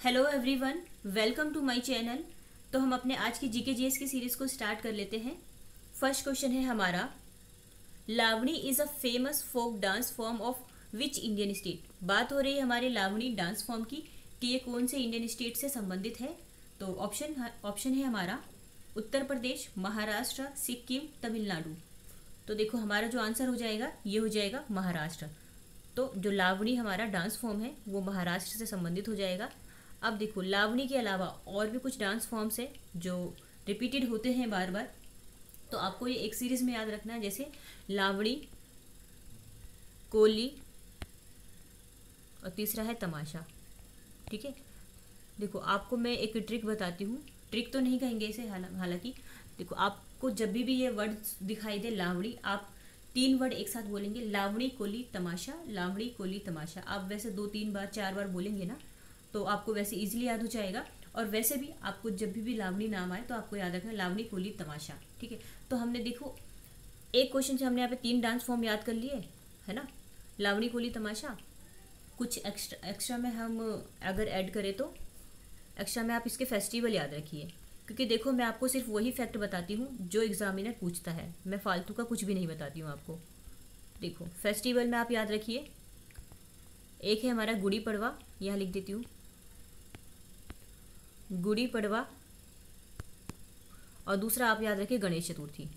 Hello everyone, welcome to my channel. तो हम अपने आज की जीके जीएस की सीरीज को स्टार्ट कर लेते हैं। फर्स्ट क्वेश्चन है हमारा, Lavani is a famous folk dance form of which Indian state. बात हो रही है हमारे लावणी डांस फॉर्म की कि ये कौन से इंडियन स्टेट से संबंधित है। तो ऑप्शन है हमारा उत्तर प्रदेश, महाराष्ट्र, सिक्किम, तमिलनाडु। तो देखो हमारा जो आंसर हो जाएगा ये हो जाएगा महाराष्ट्र। तो जो लावणी हमारा डांस फॉर्म है वो महाराष्ट्र से संबंधित हो जाएगा। अब देखो लावणी के अलावा और भी कुछ डांस फॉर्म्स हैं जो रिपीटेड होते हैं बार बार। तो आपको ये एक सीरीज में याद रखना है, जैसे लावणी, कोली और तीसरा है तमाशा। ठीक है, देखो आपको मैं एक ट्रिक बताती हूँ। ट्रिक तो नहीं कहेंगे इसे, हालांकि देखो आपको जब भी ये वर्ड दिखाई दे लावणी, आप 3 वर्ड एक साथ बोलेंगे, लावणी कोली तमाशा, लावणी कोली तमाशा। आप वैसे 2-3 बार 4 बार बोलेंगे ना तो आपको वैसे इजीली याद हो जाएगा। और वैसे भी आपको जब भी लावणी नाम आए तो आपको याद रखना लावणी कोली तमाशा। ठीक है, तो हमने देखो एक क्वेश्चन से हमने यहाँ पे 3 डांस फॉर्म याद कर लिए है ना, लावणी कोली तमाशा। कुछ एक्स्ट्रा में हम अगर ऐड करें तो एक्स्ट्रा में आप इसके फेस्टिवल याद रखिए, क्योंकि देखो मैं आपको सिर्फ वही फैक्ट बताती हूँ जो एग्जामिनर पूछता है, मैं फालतू का कुछ भी नहीं बताती हूँ आपको। देखो फेस्टिवल में आप याद रखिए, एक है हमारा गुड़ी पड़वा, यहाँ लिख देती हूँ गुड़ी पड़वा, और दूसरा आप याद रखिए गणेश चतुर्थी।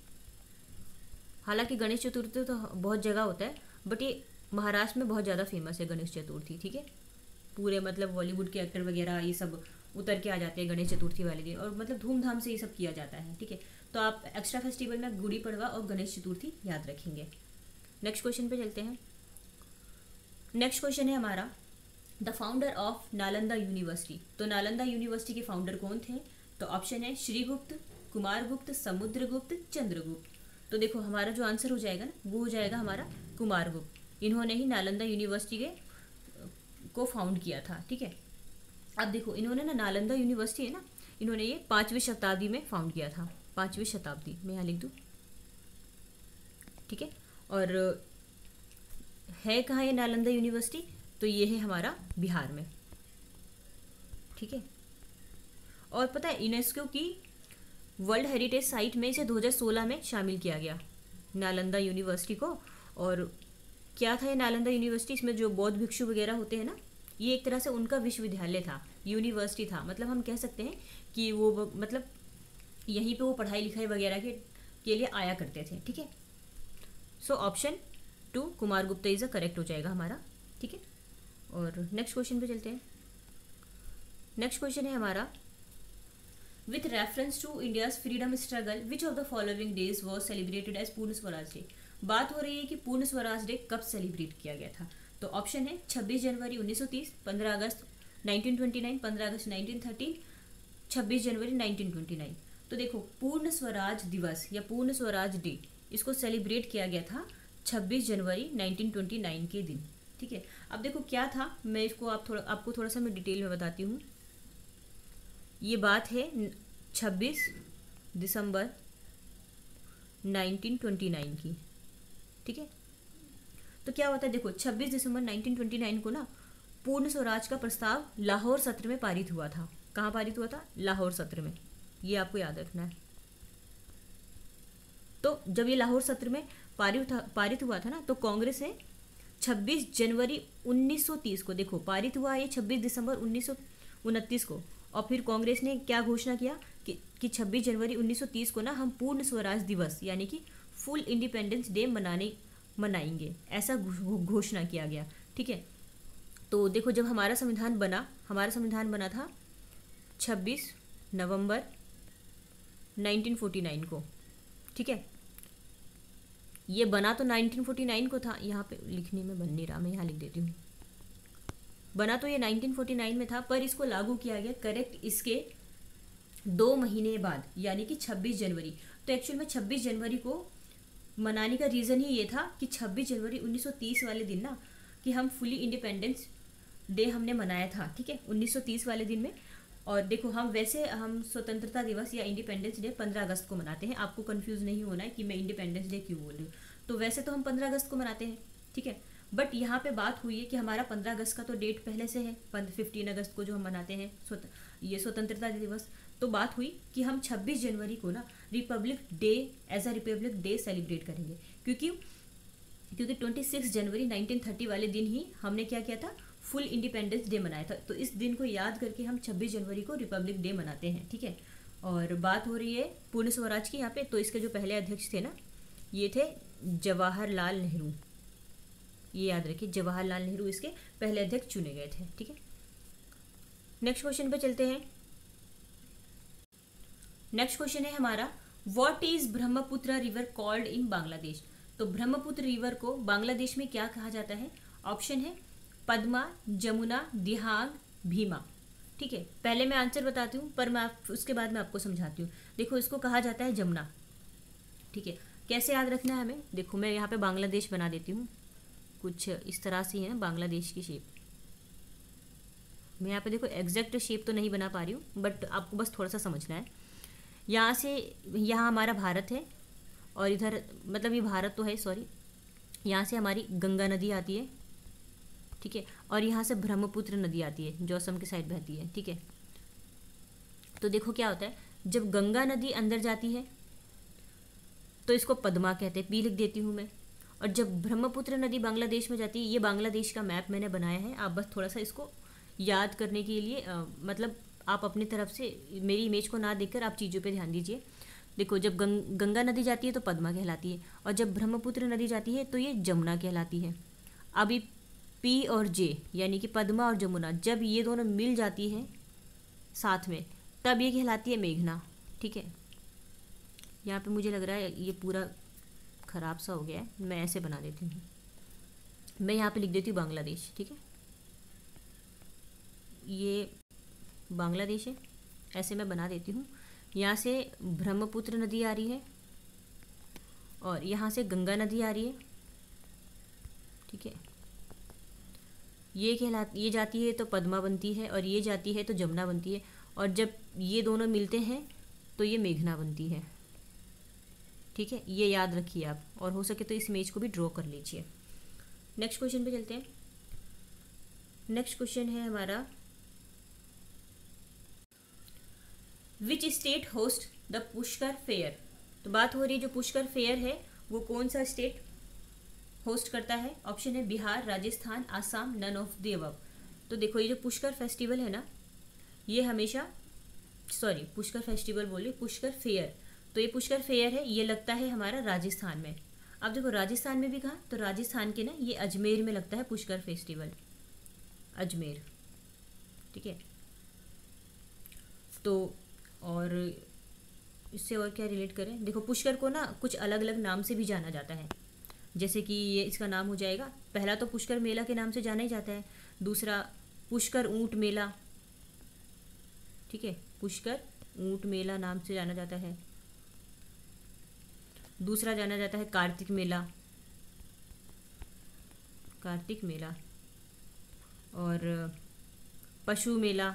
हालांकि गणेश चतुर्थी तो बहुत जगह होता है, बट ये महाराष्ट्र में बहुत ज़्यादा फेमस है गणेश चतुर्थी। ठीक है, पूरे मतलब बॉलीवुड के एक्टर वगैरह ये सब उतर के आ जाते हैं गणेश चतुर्थी वाले दिन, और मतलब धूमधाम से ये सब किया जाता है। ठीक है, तो आप एक्स्ट्रा फेस्टिवल में गुड़ी पड़वा और गणेश चतुर्थी याद रखेंगे। नेक्स्ट क्वेश्चन पे चलते हैं। नेक्स्ट क्वेश्चन है हमारा, the founder of Nalanda university. तो नालंदा यूनिवर्सिटी के फाउंडर कौन थे? तो ऑप्शन है श्रीगुप्त, कुमारगुप्त, समुद्रगुप्त, चंद्रगुप्त। तो देखो हमारा जो आंसर हो जाएगा ना वो हो जाएगा हमारा कुमारगुप्त। इन्होंने ही नालंदा यूनिवर्सिटी को फाउंड किया था। ठीक है, अब देखो इन्होंने ना नालंदा यूनिवर्सिटी है ना, इन्होंने ये 5वीं शताब्दी में फाउंड किया था। 5वीं शताब्दी में यहाँ लिख दूँ। ठीक है, और है कहाँ ये नालंदा यूनिवर्सिटी? तो ये है हमारा बिहार में। ठीक है, और पता है यूनेस्को की वर्ल्ड हेरिटेज साइट में इसे 2016 में शामिल किया गया नालंदा यूनिवर्सिटी को। और क्या था ये नालंदा यूनिवर्सिटी? इसमें जो बौद्ध भिक्षु वगैरह होते हैं ना, ये एक तरह से उनका विश्वविद्यालय था, यूनिवर्सिटी था। मतलब हम कह सकते हैं कि वो मतलब यहीं पे वो पढ़ाई लिखाई वगैरह के लिए आया करते थे। ठीक है, सो option 2 Kumaragupta is a correct हो जाएगा हमारा। ठीक है, और नेक्स्ट क्वेश्चन पे चलते हैं। नेक्स्ट क्वेश्चन है हमारा, with reference to India's freedom struggle which of the following days was celebrated as Purna Swaraj day. बात हो रही है कि पूर्ण स्वराज डे कब सेलिब्रेट किया गया था। तो ऑप्शन है 26 जनवरी 1930, 15 अगस्त 1929, 15 अगस्त 1913, 26 जनवरी 1929। तो देखो पूर्ण स्वराज दिवस या पूर्ण स्वराज डे इसको सेलिब्रेट किया गया था 26 जनवरी 1929 के दिन। ठीक है, अब देखो क्या था, मैं इसको आपको थोड़ा सा मैं डिटेल में बताती हूँ। ये बात है 26 दिसंबर 1929 की। ठीक है, तो क्या होता है देखो 26 दिसंबर 1929 को ना पूर्ण स्वराज का प्रस्ताव लाहौर सत्र में पारित हुआ था। कहाँ पारित हुआ था? लाहौर सत्र में, ये आपको याद रखना है। तो जब ये लाहौर सत्र में पारित हुआ था ना, तो कांग्रेस ने 26 जनवरी 1930 को, देखो पारित हुआ ये 26 दिसंबर 1929 को, और फिर कांग्रेस ने क्या घोषणा किया कि 26 जनवरी 1930 को ना हम पूर्ण स्वराज दिवस यानी कि फुल इंडिपेंडेंस डे मनाएंगे, ऐसा घोषणा किया गया। ठीक है, तो देखो जब हमारा संविधान बना था 26 नवंबर 1949 को। ठीक है, ये बना तो 1949 को था, यहाँ पे लिखने में बन नहीं रहा, मैं यहाँ लिख देती हूँ। बना तो ये 1949 में था, पर इसको लागू किया गया करेक्ट इसके 2 महीने बाद यानी कि 26 जनवरी। तो एक्चुअल में 26 जनवरी को मनाने का रीज़न ही ये था कि 26 जनवरी 1930 वाले दिन ना कि हम फुली इंडिपेंडेंस डे हमने मनाया था। ठीक है, 1930 वाले दिन में। और देखो हम स्वतंत्रता दिवस या इंडिपेंडेंस डे 15 अगस्त को मनाते हैं। आपको कंफ्यूज नहीं होना है कि मैं इंडिपेंडेंस डे क्यों बोल रही हूँ। तो वैसे तो हम 15 अगस्त को मनाते हैं। ठीक है, बट यहाँ पे बात हुई है कि हमारा 15 अगस्त का तो डेट पहले से है, 15 अगस्त को जो हम मनाते हैं ये स्वतंत्रता दिवस। तो बात हुई कि हम 26 जनवरी को ना republic day, as a republic day celebrate करेंगे, क्योंकि 26 जनवरी 1930 वाले दिन ही हमने क्या किया था, फुल इंडिपेंडेंस डे मनाया था। तो इस दिन को याद करके हम 26 जनवरी को रिपब्लिक डे मनाते हैं, ठीक है। और बात हो रही है पूर्ण स्वराज की यहाँ पे। तो इसके जो पहले अध्यक्ष थे ना, ये थे जवाहरलाल नेहरू। ये याद रखिए, जवाहरलाल नेहरू इसके पहले अध्यक्ष चुने गए थे, ठीक है। नेक्स्ट क्वेश्चन पे चलते हैं। नेक्स्ट क्वेश्चन है हमारा, what is Brahmaputra river called in Bangladesh. तो ब्रह्मपुत्र रिवर को बांग्लादेश में क्या कहा जाता है? ऑप्शन है पद्मा, जमुना, दिहांग, भीमा, ठीक है। पहले मैं आंसर बताती हूँ, पर मैं उसके बाद मैं आपको समझाती हूँ। देखो, इसको कहा जाता है जमुना, ठीक है। कैसे याद रखना है हमें? देखो, मैं यहाँ पे बांग्लादेश बना देती हूँ, कुछ इस तरह से है ना बांग्लादेश की शेप। मैं यहाँ पे देखो एग्जैक्ट शेप तो नहीं बना पा रही हूँ, बट आपको बस थोड़ा सा समझना है। यहाँ से यहाँ हमारा भारत है, और इधर मतलब ये भारत तो है, सॉरी, यहाँ से हमारी गंगा नदी आती है, ठीक है। और यहाँ से ब्रह्मपुत्र नदी आती है जो असम के साइड बहती है, ठीक है। तो देखो क्या होता है, जब गंगा नदी अंदर जाती है तो इसको पद्मा कहते हैं, पी लिख देती हूँ मैं। और जब ब्रह्मपुत्र नदी बांग्लादेश में जाती है, ये बांग्लादेश का मैप मैंने बनाया है, आप बस थोड़ा सा इसको याद करने के लिए मतलब आप अपनी तरफ से मेरी इमेज को ना देखकर आप चीज़ों पे ध्यान दीजिए। देखो, जब गंगा नदी जाती है तो पद्मा कहलाती है, और जब ब्रह्मपुत्र नदी जाती है तो ये जमुना कहलाती है। अभी पी और जे यानी कि पद्मा और जमुना, जब ये दोनों मिल जाती है साथ में, तब ये कहलाती है मेघना, ठीक है। यहाँ पे मुझे लग रहा है ये पूरा ख़राब सा हो गया है, मैं ऐसे बना देती हूँ। मैं यहाँ पे लिख देती हूँ बांग्लादेश, ठीक है। ये बांग्लादेश है, ऐसे मैं बना देती हूँ। यहाँ से ब्रह्मपुत्र नदी आ रही है, और यहाँ से गंगा नदी आ रही है, ठीक है। ये जाती है तो पद्मा बनती है, और ये जाती है तो जमुना बनती है, और जब ये दोनों मिलते हैं तो ये मेघना बनती है, ठीक है। ये याद रखिए आप, और हो सके तो इस इमेज को भी ड्रॉ कर लीजिए। नेक्स्ट क्वेश्चन पे चलते हैं। नेक्स्ट क्वेश्चन है हमारा, which state host the Pushkar fair. तो बात हो रही है जो पुष्कर फेयर है वो कौन सा स्टेट होस्ट करता है? ऑप्शन है Bihar, Rajasthan, Assam, none of the above. तो देखो, ये जो पुष्कर फेस्टिवल है ना, ये हमेशा, सॉरी पुष्कर फेस्टिवल बोलिए, पुष्कर फेयर। तो ये पुष्कर फेयर है, ये लगता है हमारा राजस्थान में। अब देखो, राजस्थान में भी कहा, तो राजस्थान के ना ये अजमेर में लगता है पुष्कर फेस्टिवल, अजमेर, ठीक है। तो और इससे और क्या रिलेट करें? देखो, पुष्कर को ना कुछ अलग अलग नाम से भी जाना जाता है, जैसे कि ये इसका नाम हो जाएगा, पहला तो पुष्कर मेला के नाम से जाना ही जाता है, दूसरा पुष्कर ऊंट मेला, ठीक है, पुष्कर ऊंट मेला नाम से जाना जाता है। दूसरा जाना जाता है कार्तिक मेला, कार्तिक मेला, और पशु मेला,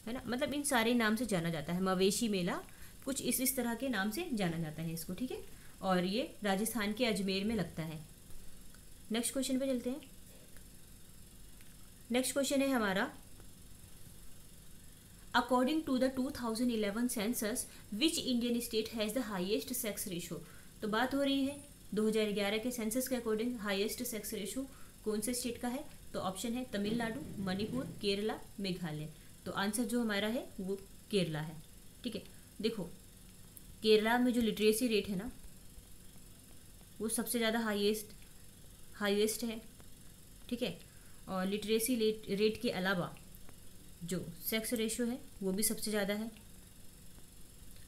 है ना, मतलब इन सारे नाम से जाना जाता है। मवेशी मेला, कुछ इस तरह के नाम से जाना जाता है इसको, ठीक है। और ये राजस्थान के अजमेर में लगता है। नेक्स्ट क्वेश्चन पे चलते हैं। नेक्स्ट क्वेश्चन है हमारा, according to the 2011 census which Indian state has the highest sex ratio. तो बात हो रही है 2011 के सेंसस के अकॉर्डिंग हाईएस्ट सेक्स रेशो कौन से स्टेट का है? तो ऑप्शन है तमिलनाडु, मणिपुर, केरला, मेघालय। तो आंसर जो हमारा है वो केरला है, ठीक है। देखो, केरला में जो लिटरेसी रेट है ना, वो सबसे ज़्यादा हाईएस्ट है, ठीक है। और लिटरेसी रेट के अलावा जो सेक्स रेशियो है वो भी सबसे ज़्यादा है।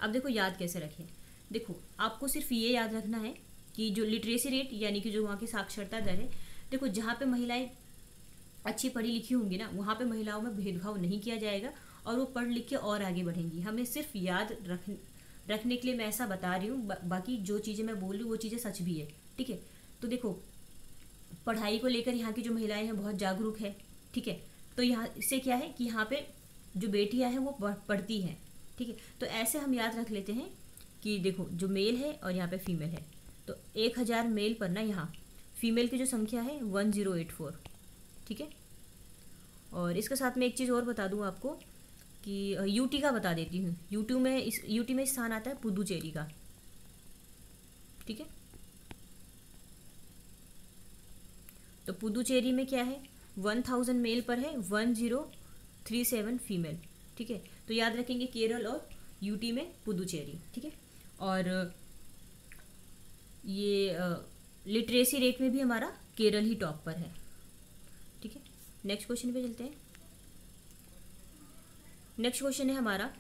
अब देखो, याद कैसे रखें? देखो, आपको सिर्फ ये याद रखना है कि जो लिटरेसी रेट यानी कि जो वहाँ की साक्षरता दर है, देखो जहाँ पे महिलाएं अच्छी पढ़ी लिखी होंगी ना, वहाँ पे महिलाओं में भेदभाव नहीं किया जाएगा, और वो पढ़ लिख के और आगे बढ़ेंगी। हमें सिर्फ याद रखने के लिए मैं ऐसा बता रही हूँ, बाकी जो चीज़ें मैं बोल रही हूँ वो चीज़ें सच भी है, ठीक है। तो देखो, पढ़ाई को लेकर यहाँ की जो महिलाएं हैं बहुत जागरूक है, ठीक है। तो यहाँ इससे क्या है कि यहाँ पे जो बेटियाँ हैं वो पढ़ती हैं, ठीक है। तो ऐसे हम याद रख लेते हैं कि देखो, जो मेल है और यहाँ पे फीमेल है, तो 1000 मेल पर ना यहाँ फीमेल की जो संख्या है 1084, ठीक है। और इसके साथ में एक चीज़ और बता दूँ आपको कि यूटी का बता देती हूँ। यूटी में स्थान आता है पुदुचेरी का, ठीक है। तो पुदुचेरी में क्या है, 1000 मेल पर है, 1037 फीमेल, ठीक है। तो याद रखेंगे केरल और यूटी में पुदुचेरी, ठीक है। और ये लिटरेसी रेट में भी हमारा केरल ही टॉप पर है, ठीक है। नेक्स्ट क्वेश्चन पे चलते हैं। नेक्स्ट क्वेश्चन है हमारा,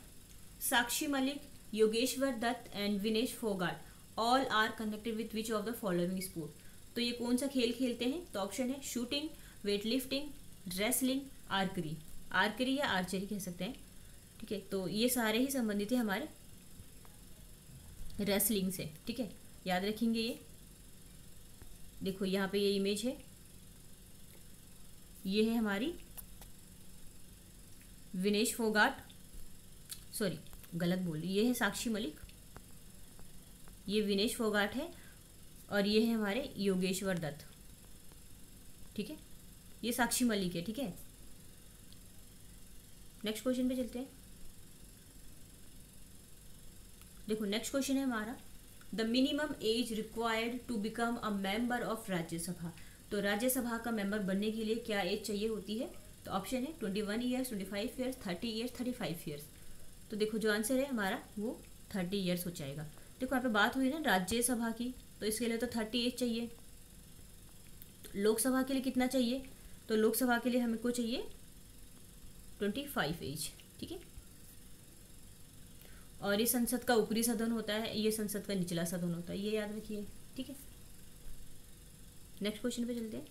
Sakshi Malik, Yogeshwar Dutt and Vinesh Phogat all are connected with which of the following sport. तो ये कौन सा खेल खेलते हैं? तो ऑप्शन है शूटिंग, वेट लिफ्टिंग, रेसलिंग, आर्करी। आर्करी या आर्चरी कह सकते हैं, ठीक है। तो ये सारे ही संबंधित है हमारे रेसलिंग से, ठीक है। याद रखेंगे ये। देखो यहाँ पे ये इमेज है, ये है हमारी विनेश फोगाट, सॉरी गलत बोल रही, ये है साक्षी मलिक, ये विनेश फोगाट है, और ये है हमारे योगेश्वर दत्त, ठीक है। ये साक्षी मलिक है, ठीक है। नेक्स्ट क्वेश्चन पे चलते हैं। देखो नेक्स्ट क्वेश्चन है हमारा, the minimum age required to become a member of Rajya Sabha. तो राज्यसभा का मेंबर बनने के लिए क्या एज चाहिए होती है? तो ऑप्शन है 21 ईयर्स, 25 ईयर्स, 30 ईयर्स, 35 ईयर्स। तो देखो जो आंसर है हमारा वो 30 ईयर्स हो जाएगा। देखो यहाँ पे बात हुई ना राज्यसभा की, तो इसके लिए तो 30 एज चाहिए। लोकसभा के लिए कितना चाहिए? तो लोकसभा के लिए हमको चाहिए 25 एज, ठीक है। और ये संसद का ऊपरी सदन होता है, ये संसद का निचला सदन होता है, ये याद रखिए, ठीक है। नेक्स्ट क्वेश्चन पे चलते हैं।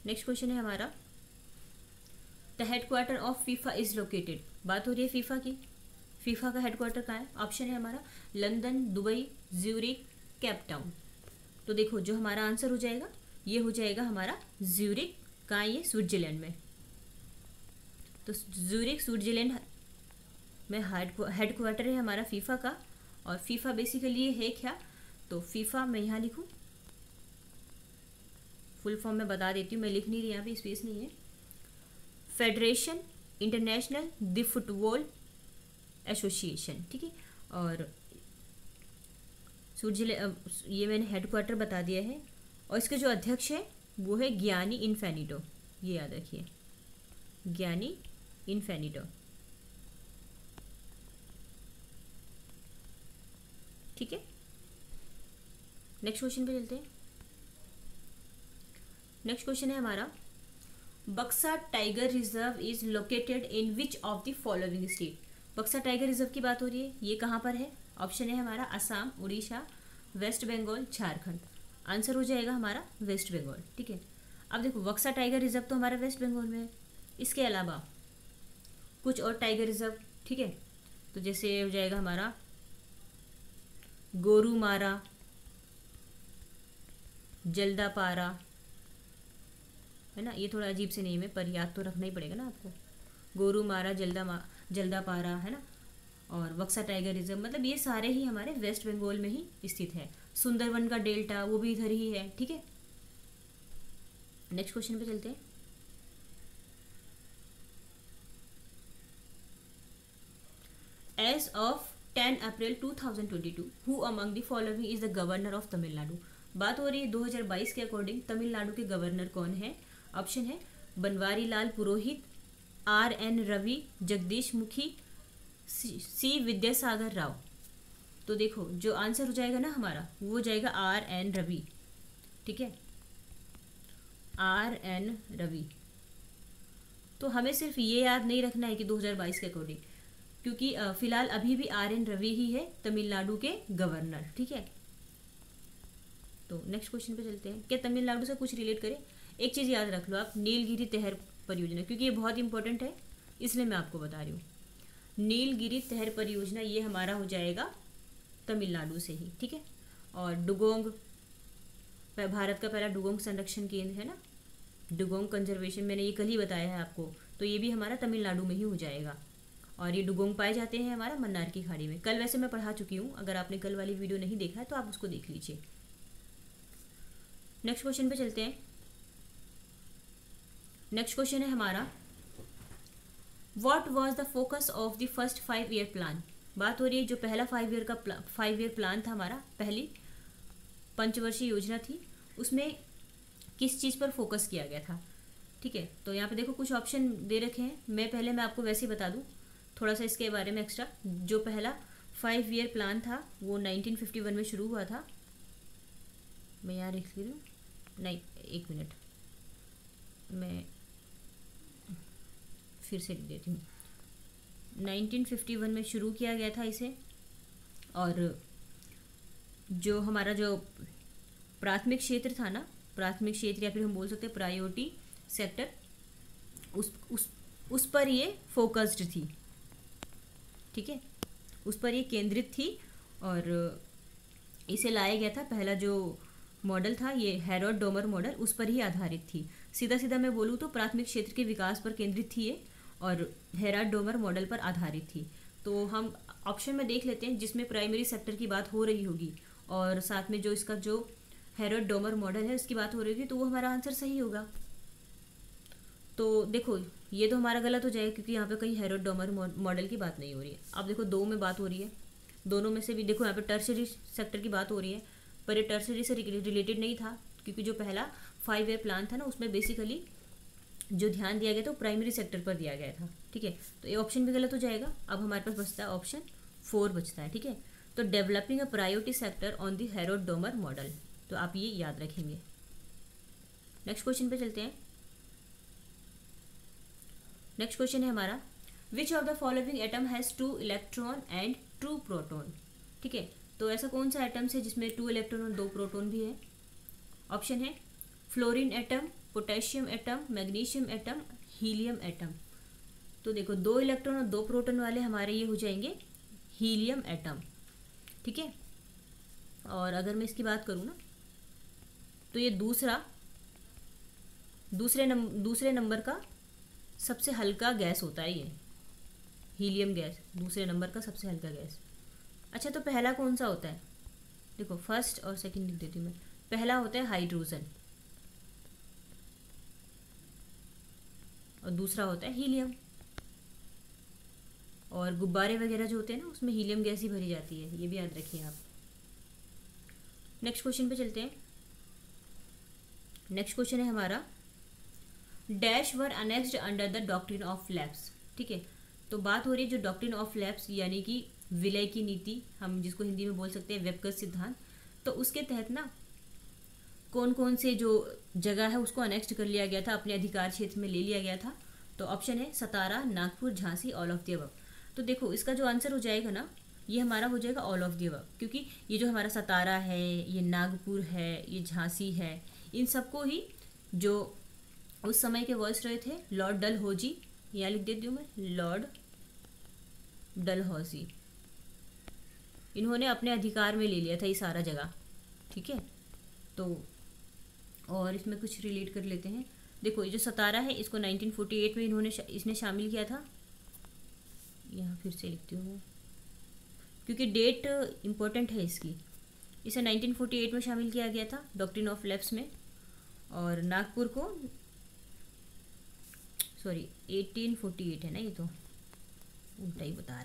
नेक्स्ट क्वेश्चन है हमारा, the headquarter of FIFA is located. बात हो रही है फीफा की। फीफा का हेडक्वार्टर कहाँ है? ऑप्शन है हमारा London, Dubai, Zurich, Cape Town. तो देखो जो हमारा आंसर हो जाएगा ये हो जाएगा हमारा ज्यूरिक। कहाँ है ये? स्विट्जरलैंड में। तो ज्यूरिक स्विट्जरलैंड में हेडक्वार्टर है हमारा फीफा का। और फीफा बेसिकली है क्या? तो फीफा मैं यहाँ लिखूँ, फुल फॉर्म में बता देती हूँ, मैं लिख नहीं रही, यहाँ पे स्पेस नहीं है। Federation international the football association, ठीक है। और स्विट्जरलैंड, ये मैंने हेडक्वार्टर बता दिया है। और इसके जो अध्यक्ष है वो है गियानी इन्फेनिटो, ये याद रखिए, गियानी इन्फेनिटो, ठीक है। नेक्स्ट क्वेश्चन पे चलते हैं। नेक्स्ट क्वेश्चन है हमारा, बक्सा tiger reserve is located in which of the following state. बक्सा टाइगर रिजर्व की बात हो रही है, ये कहाँ पर है? ऑप्शन है हमारा असम, उड़ीसा, वेस्ट बंगाल, झारखंड। आंसर हो जाएगा हमारा वेस्ट बंगाल, ठीक है। अब देखो बक्सा टाइगर रिजर्व तो हमारा वेस्ट बंगाल में है, इसके अलावा कुछ और टाइगर रिजर्व, ठीक है। तो जैसे हो जाएगा हमारा गोरुमारा, जल्दापारा, है ना। ये थोड़ा अजीब से नेम है पर याद तो रखना ही पड़ेगा ना आपको। गोरुमारा, जल्दापारा, है ना। और बक्सा टाइगर रिजर्व, मतलब ये सारे ही हमारे वेस्ट बंगाल में ही स्थित है। सुंदरवन का डेल्टा वो भी इधर ही है, ठीक है। नेक्स्ट क्वेश्चन पे चलते हैं। As of 10 April 2022 who among the following is the governor of Tamil Nadu. बात हो रही है 2022 के अकॉर्डिंग तमिलनाडु के गवर्नर कौन है? ऑप्शन है बनवारी लाल पुरोहित, RN रवि, जगदीश मुखी, सी विद्यासागर राव। तो देखो जो आंसर हो जाएगा ना हमारा वो हो जाएगा RN रवि, ठीक है, RN रवि। तो हमें सिर्फ ये याद नहीं रखना है कि 2022 के अकॉर्डिंग, क्योंकि फिलहाल अभी भी RN रवि ही है तमिलनाडु के गवर्नर, ठीक है। तो नेक्स्ट क्वेश्चन पे चलते हैं। क्या तमिलनाडु से कुछ रिलेट करें? एक चीज़ याद रख लो आप, नीलगिरी तहर परियोजना, क्योंकि ये बहुत इंपॉर्टेंट है इसलिए मैं आपको बता रही हूँ। नीलगिरी तहर परियोजना ये हमारा हो जाएगा तमिलनाडु से ही, ठीक है। और डुगोंग, भारत का पहला डुगोंग संरक्षण केंद्र है ना, डुगोंग कंजर्वेशन, मैंने ये कल ही बताया है आपको, तो ये भी हमारा तमिलनाडु में ही हो जाएगा। और ये डुगोंग पाए जाते हैं हमारा मन्नार की खाड़ी में। कल वैसे मैं पढ़ा चुकी हूँ, अगर आपने कल वाली वीडियो नहीं देखा है तो आप उसको देख लीजिए। नेक्स्ट क्वेश्चन पे चलते हैं। नेक्स्ट क्वेश्चन है हमारा, what was the focus of the first 5 year plan. बात हो रही है जो पहला 5 ईयर प्लान था हमारा, पहली पंचवर्षीय योजना थी, उसमें किस चीज़ पर फोकस किया गया था। ठीक है, तो यहाँ पे देखो कुछ ऑप्शन दे रखे हैं। मैं आपको वैसे ही बता दूँ थोड़ा सा इसके बारे में एक्स्ट्रा। जो पहला 5 ईयर प्लान था वो 1951 में शुरू हुआ था। मैं यहाँ लिख रही हूँ, नहीं एक मिनट, मैं फिर से लिख देती हूँ। 1951 में शुरू किया गया था इसे, और जो हमारा जो प्राथमिक क्षेत्र था ना, प्राथमिक क्षेत्र या फिर हम बोल सकते हैं प्रायोरिटी सेक्टर, उस पर ये फोकस्ड थी। ठीक है, उस पर ये केंद्रित थी, और इसे लाया गया था। पहला जो मॉडल था ये हेरोड डोमर मॉडल, उस पर ही आधारित थी। सीधा सीधा मैं बोलूँ तो प्राथमिक क्षेत्र के विकास पर केंद्रित थी ये, और हेरोड डोमर मॉडल पर आधारित थी। तो हम ऑप्शन में देख लेते हैं जिसमें प्राइमरी सेक्टर की बात हो रही होगी और साथ में जो इसका जो हेरोड डोमर मॉडल है उसकी बात हो रही होगी, तो वो हमारा आंसर सही होगा। तो देखो ये तो हमारा गलत हो जाएगा क्योंकि यहाँ पे कहीं हेरोड डोमर मॉडल की बात नहीं हो रही है। अब देखो दो में बात हो रही है, दोनों में से भी देखो यहाँ पे टर्शरी सेक्टर की बात हो रही है, पर ये टर्शरी से रिलेटेड नहीं था क्योंकि जो पहला 5 ईयर प्लान था ना उसमें बेसिकली जो ध्यान दिया गया था वो प्राइमरी सेक्टर पर दिया गया था। ठीक है, तो ये ऑप्शन भी गलत हो जाएगा। अब हमारे पास बचता है ऑप्शन 4 बचता है। ठीक है, तो developing a priority sector on the Herod Domar model, तो आप ये याद रखेंगे। नेक्स्ट क्वेश्चन पे चलते हैं। नेक्स्ट क्वेश्चन है हमारा, विच of the following atom has 2 electron and 2 proton. ठीक है, तो ऐसा कौन सा एटम्स है जिसमें 2 इलेक्ट्रॉन और 2 प्रोटॉन भी है। ऑप्शन है fluorine atom, potassium atom, magnesium atom, helium atom. तो देखो 2 इलेक्ट्रॉन और 2 प्रोटॉन वाले हमारे ये हो जाएंगे हीलियम एटम। ठीक है, और अगर मैं इसकी बात करूँ ना तो ये दूसरे नंबर का सबसे हल्का गैस होता है ये हीलियम गैस, दूसरे नंबर का सबसे हल्का गैस। अच्छा, तो पहला कौन सा होता है, देखो फर्स्ट और सेकंड लिख देती हूँ मैं। पहला होता है हाइड्रोजन और दूसरा होता है हीलियम। और गुब्बारे वगैरह जो होते हैं ना उसमें हीलियम गैस ही भरी जाती है, ये भी याद रखिए आप। नेक्स्ट क्वेश्चन पे चलते हैं। नेक्स्ट क्वेश्चन है हमारा, dash were annexed under the doctrine of lapse. ठीक है, तो बात हो रही है जो डॉक्ट्रिन ऑफ लैप्स यानी कि विलय की नीति, हम जिसको हिंदी में बोल सकते हैं वेबकस सिद्धांत, तो उसके तहत ना कौन कौन से जो जगह है उसको अनेक्स्ट कर लिया गया था, अपने अधिकार क्षेत्र में ले लिया गया था। तो ऑप्शन है Satara, Nagpur, Jhansi, all of the above. तो देखो इसका जो आंसर हो जाएगा ना ये हमारा हो जाएगा ऑल ऑफ द अबव, क्योंकि ये जो हमारा सतारा है, ये नागपुर है, ये झांसी है, इन सबको ही जो उस समय के वॉइसरॉय थे लॉर्ड डलहौजी, यहाँ लिख देती हूँ मैं, लॉर्ड डलहौजी, इन्होंने अपने अधिकार में ले लिया था ये सारा जगह। ठीक है, तो और इसमें कुछ रिलेट कर लेते हैं। देखो ये जो सतारा है इसको 1948 में इसने शामिल किया था। यहाँ फिर से लिखती हूँ क्योंकि डेट इम्पोर्टेंट है इसकी। इसे 1948 में शामिल किया गया था डॉक्ट्रिन ऑफ लैप्स में, और नागपुर को 1848 है ना, ये तो उल्टा ही बता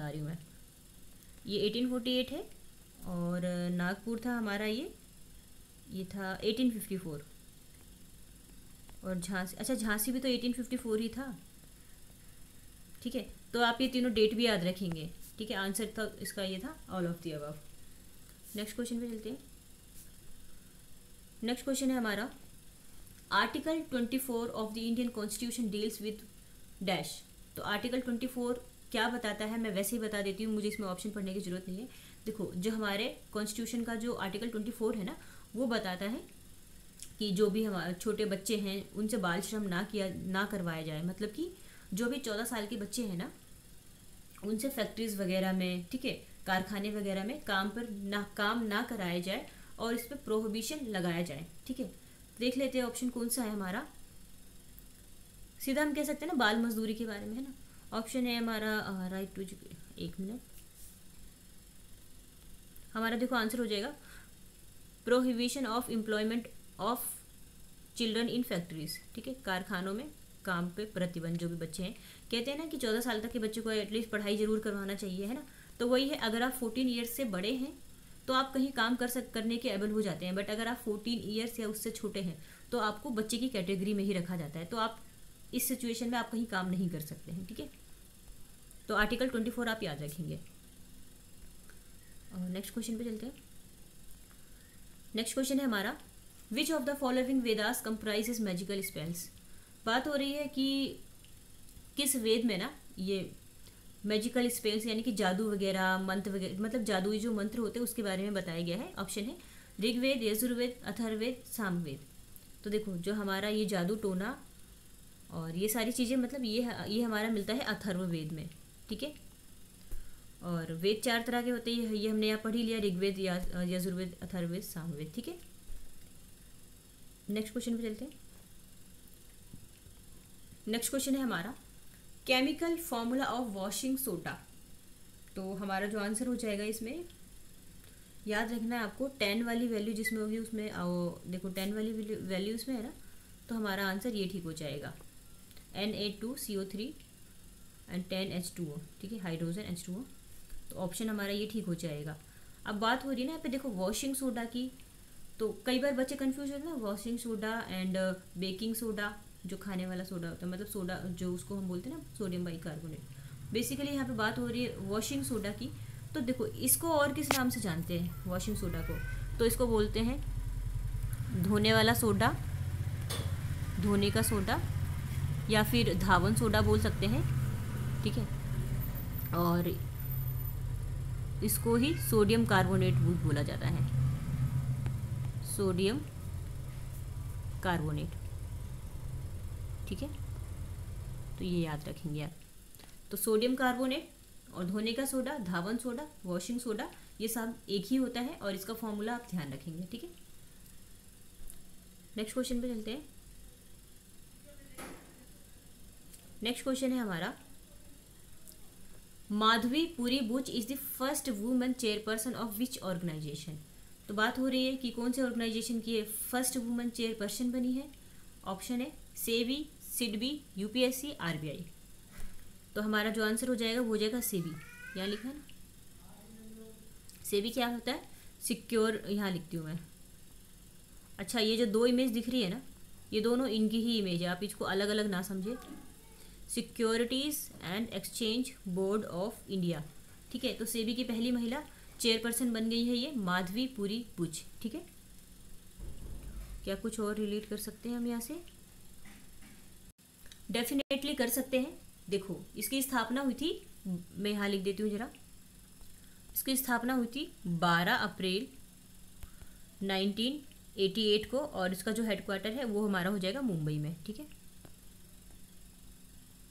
रही हूँ मैं। ये 1848 है और नागपुर था हमारा ये था 1854, और झांसी, अच्छा झांसी भी तो 1854 ही था। ठीक है, तो आप ये तीनों डेट भी याद रखेंगे। ठीक है, आंसर था इसका ये था all of the above. Next question पे चलते हैं। नेक्स्ट क्वेश्चन है हमारा, article 24 of the Indian constitution deals with dash. तो आर्टिकल 24 क्या बताता है मैं वैसे ही बता देती हूँ, मुझे इसमें ऑप्शन पढ़ने की जरूरत नहीं है। देखो जो हमारे कॉन्स्टिट्यूशन का जो आर्टिकल 24 है ना वो बताता है कि जो भी हमारे छोटे बच्चे हैं उनसे बाल श्रम ना करवाया जाए। मतलब कि जो भी 14 साल के बच्चे हैं ना उनसे फैक्ट्रीज वगैरह में, ठीक है, कारखाने वगैरह में काम ना कराया जाए और इस पर प्रोहिबिशन लगाया जाए। ठीक है, देख लेते हैं ऑप्शन कौन सा है हमारा। सीधा हम कह सकते हैं ना बाल मजदूरी के बारे में, है ना। ऑप्शन है हमारा राइट टू, एक मिनट, हमारा देखो आंसर हो जाएगा prohibition of employment of children in factories, ठीक है, कारखानों में काम पे प्रतिबंध, जो भी बच्चे हैं, कहते हैं ना कि 14 साल तक के बच्चे को एटलीस्ट पढ़ाई जरूर करवाना चाहिए, है ना। तो वही है, अगर आप 14 ईयर्स से बड़े हैं तो आप कहीं काम करने के एबल हो जाते हैं, बट अगर आप 14 ईयर्स या उससे छोटे हैं तो आपको बच्चे की कैटेगरी में ही रखा जाता है, तो आप इस सिचुएशन में आप कहीं काम नहीं कर सकते हैं, ठीक है। तो आर्टिकल 24 आप याद रखेंगे। और नेक्स्ट क्वेश्चन पे चलते हैं। नेक्स्ट क्वेश्चन है हमारा, विच of the following Vedas comprises magical spells. बात हो रही है कि किस वेद में ना ये मैजिकल स्पेल्स यानी कि जादू वगैरह, मंत्र वगैरह, मतलब जादुई जो मंत्र होते हैं उसके बारे में बताया गया है। ऑप्शन है ऋग्वेद, यजुर्वेद, अथर्ववेद, सामवेद। तो देखो जो हमारा ये जादू टोना और ये सारी चीज़ें, मतलब ये हमारा मिलता है अथर्ववेद में, ठीक है। और वेद 4 तरह के होते हैं, ये हमने यहाँ पढ़ ही लिया, ऋग्वेद, यजुर्वेद, अथर्ववेद, सामवेद, ठीक है। नेक्स्ट क्वेश्चन पे चलते हैं। नेक्स्ट क्वेश्चन है हमारा, chemical formula of washing soda. तो हमारा जो आंसर हो जाएगा इसमें, याद रखना है आपको, 10 वाली वैल्यू जिसमें होगी उसमें देखो 10 वाली वैल्यू उसमें है ना, तो हमारा आंसर ये ठीक हो जाएगा, Na2CO3 एंड 10H2O, ठीक है, हाइड्रोजन H2O। तो ऑप्शन हमारा ये ठीक हो जाएगा। अब बात हो रही है ना यहाँ पे देखो वॉशिंग सोडा की, तो कई बार बच्चे कंफ्यूज होते हैं ना, washing soda and baking soda, जो खाने वाला सोडा होता है, मतलब सोडा जो उसको हम बोलते हैं ना सोडियम बाइकार्बोनेट। बेसिकली यहाँ पे बात हो रही है वॉशिंग सोडा की। तो देखो इसको और किस नाम से जानते हैं वॉशिंग सोडा को, तो इसको बोलते हैं धोने वाला सोडा, धोने का सोडा, या फिर धावन सोडा बोल सकते हैं, ठीक है। और इसको ही सोडियम कार्बोनेट बोला जाता है, सोडियम कार्बोनेट, ठीक है। तो ये याद रखेंगे आप। तो सोडियम कार्बोनेट और धोने का सोडा, धावन सोडा, वॉशिंग सोडा, ये सब एक ही होता है और इसका फॉर्मूला आप ध्यान रखेंगे, ठीक है। नेक्स्ट क्वेश्चन पे चलते हैं। नेक्स्ट क्वेश्चन है हमारा, Madhabi Puri Buch is the first women chairperson of which organisation. तो बात हो रही है कि कौन से ऑर्गेनाइजेशन की फर्स्ट वुमेन चेयरपर्सन बनी है। ऑप्शन है सेबी, सिडबी, यूपीएससी, आरबीआई। तो हमारा जो आंसर हो जाएगा वो हो जाएगा सेबी, यहाँ लिखा है ना। सेबी क्या होता है, सिक्योर, यहाँ लिखती हूँ मैं। अच्छा, ये जो 2 इमेज दिख रही है ना, ये दोनों इनकी ही इमेज है, आप इसको अलग अलग ना समझे। Securities and exchange board of India, ठीक है। तो सेबी की पहली महिला चेयरपर्सन बन गई है ये माधवी पुरी बुच, ठीक है। क्या कुछ और रिलेट कर सकते हैं हम यहाँ से? डेफिनेटली कर सकते हैं। देखो इसकी स्थापना हुई थी, मैं यहाँ लिख देती हूँ जरा, इसकी स्थापना हुई थी 12 अप्रैल 1988 को, और इसका जो हेडक्वार्टर है वो हमारा हो जाएगा मुंबई में, ठीक है।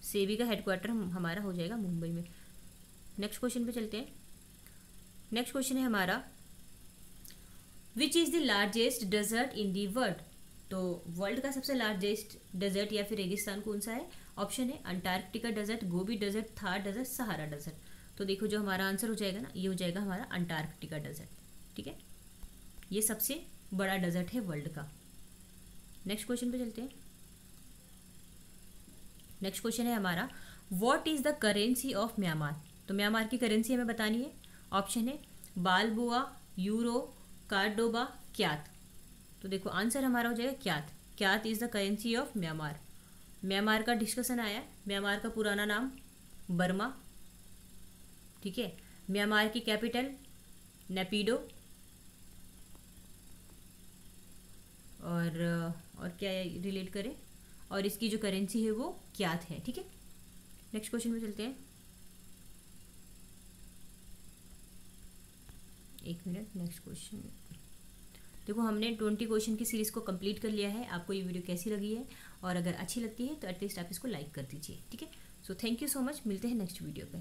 सेबी का हेडक्वार्टर हमारा हो जाएगा मुंबई में। नेक्स्ट क्वेश्चन पे चलते हैं। नेक्स्ट क्वेश्चन है हमारा, which is the largest desert in the world. तो वर्ल्ड का सबसे लार्जेस्ट डेजर्ट या फिर रेगिस्तान कौन सा है। ऑप्शन है Antarctica desert, Gobi desert, Thar desert, Sahara desert. तो देखो जो हमारा आंसर हो जाएगा ना, ये हो जाएगा हमारा अंटार्कटिका डेजर्ट, ठीक है। ये सबसे बड़ा डेजर्ट है वर्ल्ड का। नेक्स्ट क्वेश्चन पे चलते हैं। नेक्स्ट क्वेश्चन है हमारा, what is the currency of Myanmar. तो म्यांमार की करेंसी हमें बतानी है। ऑप्शन है बालबोआ, यूरो, कार्डोबा, क्यात। तो देखो आंसर हमारा हो जाएगा क्यात। क्यात is the currency of Myanmar. Myanmar का डिस्कशन आया, म्यांमार का पुराना नाम बर्मा, ठीक है। म्यांमार की कैपिटल नेपिडो, और क्या रिलेट करें, और इसकी जो करेंसी है वो क्यात है, ठीक है। नेक्स्ट क्वेश्चन में चलते हैं। एक मिनट, नेक्स्ट क्वेश्चन। देखो हमने 20 क्वेश्चन की सीरीज़ को कंप्लीट कर लिया है। आपको ये वीडियो कैसी लगी है, और अगर अच्छी लगती है तो एटलीस्ट आप इसको लाइक कर दीजिए, ठीक है। So thank you so much, मिलते हैं नेक्स्ट वीडियो पे।